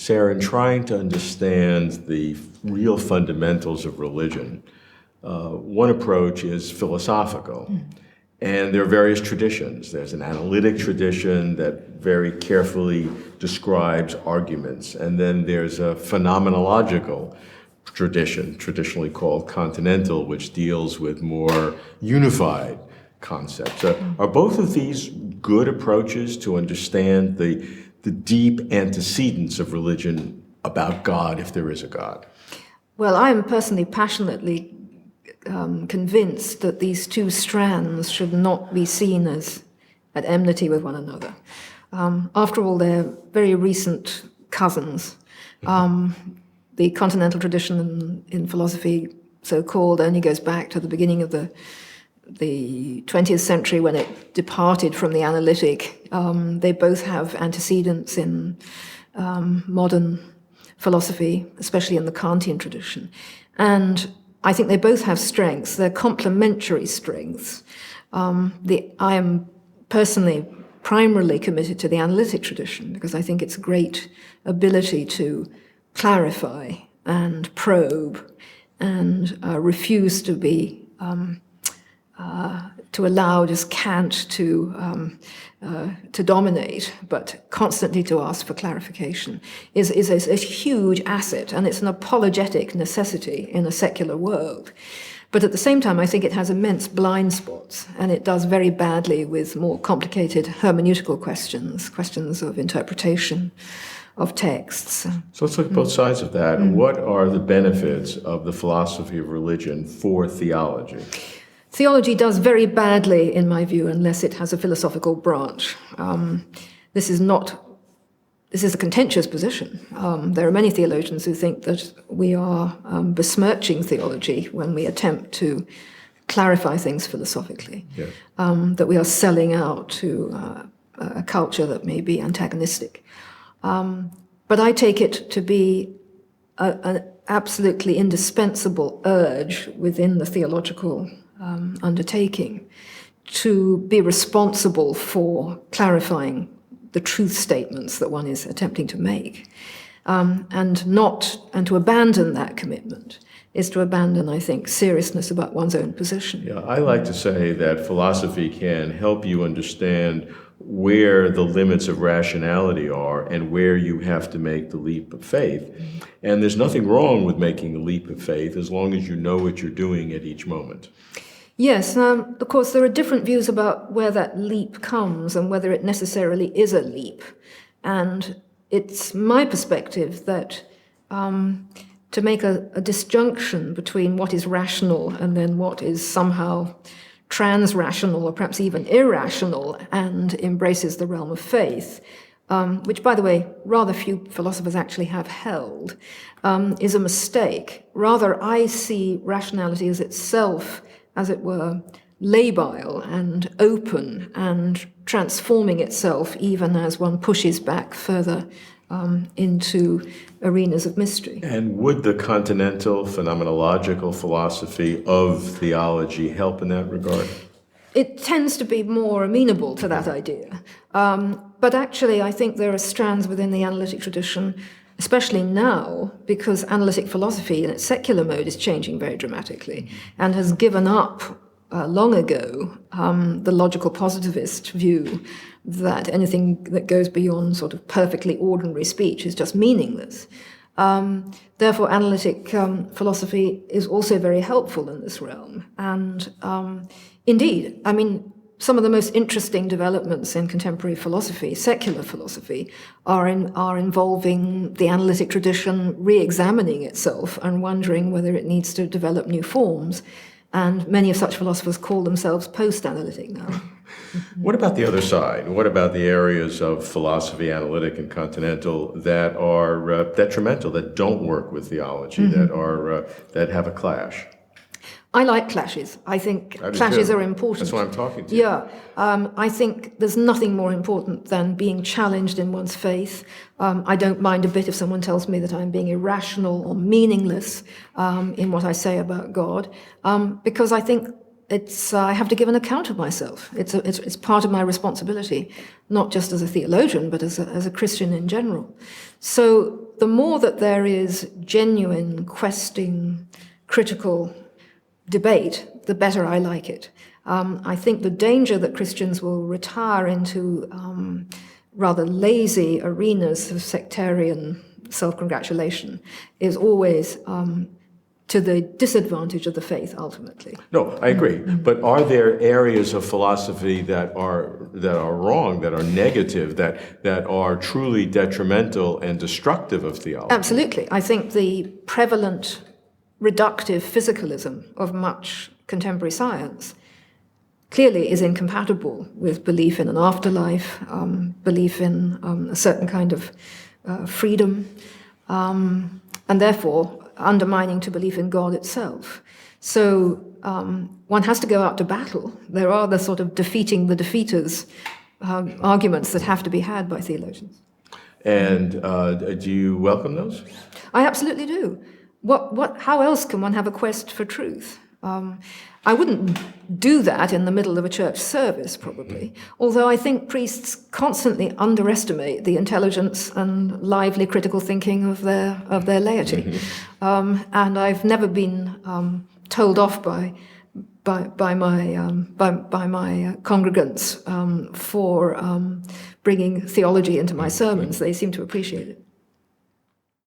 Sarah, in trying to understand the real fundamentals of religion, one approach is philosophical. And there are various traditions. There's an analytic tradition that very carefully describes arguments. And then there's a phenomenological tradition, traditionally called continental, which deals with more unified concepts. Are both of these good approaches to understand the deep antecedents of religion about God, if there is a God? Well, I am personally passionately convinced that these two strands should not be seen as at enmity with one another. After all, they're very recent cousins. The continental tradition in philosophy, so-called, only goes back to the beginning of the 20th century when it departed from the analytic. They both have antecedents in modern philosophy, especially in the Kantian tradition. And I think they both have strengths. They're complementary strengths. I am personally primarily committed to the analytic tradition because I think it's a great ability to clarify and probe and refuse to be to allow just Kant to dominate, but constantly to ask for clarification is a huge asset, and it's an apologetic necessity in a secular world. But at the same time, I think it has immense blind spots, and it does very badly with more complicated hermeneutical questions of interpretation of texts. So let's look at both sides of that. What are the benefits of the philosophy of religion for theology? Theology does very badly, in my view, unless it has a philosophical branch. This is a contentious position. There are many theologians who think that we are besmirching theology when we attempt to clarify things philosophically, that we are selling out to a culture that may be antagonistic. But I take it to be an absolutely indispensable urge within the theological undertaking to be responsible for clarifying the truth statements that one is attempting to make, and to abandon that commitment is to abandon, I think, seriousness about one's own position. Yeah, I like to say that philosophy can help you understand where the limits of rationality are and where you have to make the leap of faith. And there's nothing wrong with making the leap of faith as long as you know what you're doing at each moment. Yes, of course, there are different views about where that leap comes and whether it necessarily is a leap. And it's my perspective that to make a disjunction between what is rational and then what is somehow trans-rational or perhaps even irrational and embraces the realm of faith, which, by the way, rather few philosophers actually have held, is a mistake. Rather, I see rationality as itself, as it were, labile and open and transforming itself even as one pushes back further into arenas of mystery. And would the continental phenomenological philosophy of theology help in that regard? It tends to be more amenable to that idea. But actually, I think there are strands within the analytic tradition, especially now, because analytic philosophy in its secular mode is changing very dramatically and has given up long ago the logical positivist view that anything that goes beyond sort of perfectly ordinary speech is just meaningless. Therefore, analytic philosophy is also very helpful in this realm. And indeed, I mean, some of the most interesting developments in contemporary philosophy, secular philosophy, are involving the analytic tradition re-examining itself and wondering whether it needs to develop new forms. And many of such philosophers call themselves post-analytic now. What about the other side? What about the areas of philosophy, analytic and continental, that are detrimental, that don't work with theology, that have a clash? I like clashes. I think clashes are important. That's why I'm talking to you. Yeah. I think there's nothing more important than being challenged in one's faith. I don't mind a bit if someone tells me that I'm being irrational or meaningless in what I say about God, because I think I have to give an account of myself. It's part of my responsibility, not just as a theologian, but as a Christian in general. So the more that there is genuine, questing, critical debate, the better I like it. I think the danger that Christians will retire into rather lazy arenas of sectarian self-congratulation is always to the disadvantage of the faith, ultimately. No, I agree. But are there areas of philosophy that are wrong, that are negative, that are truly detrimental and destructive of theology? Absolutely. I think the prevalent reductive physicalism of much contemporary science clearly is incompatible with belief in an afterlife, belief in a certain kind of freedom, and therefore undermining to belief in God itself. So one has to go out to battle. There are the sort of defeating the defeaters arguments that have to be had by theologians. And do you welcome those? I absolutely do. How else can one have a quest for truth? I wouldn't do that in the middle of a church service, probably, although I think priests constantly underestimate the intelligence and lively critical thinking of their laity. And I've never been told off by my congregants for bringing theology into my sermons. They seem to appreciate it.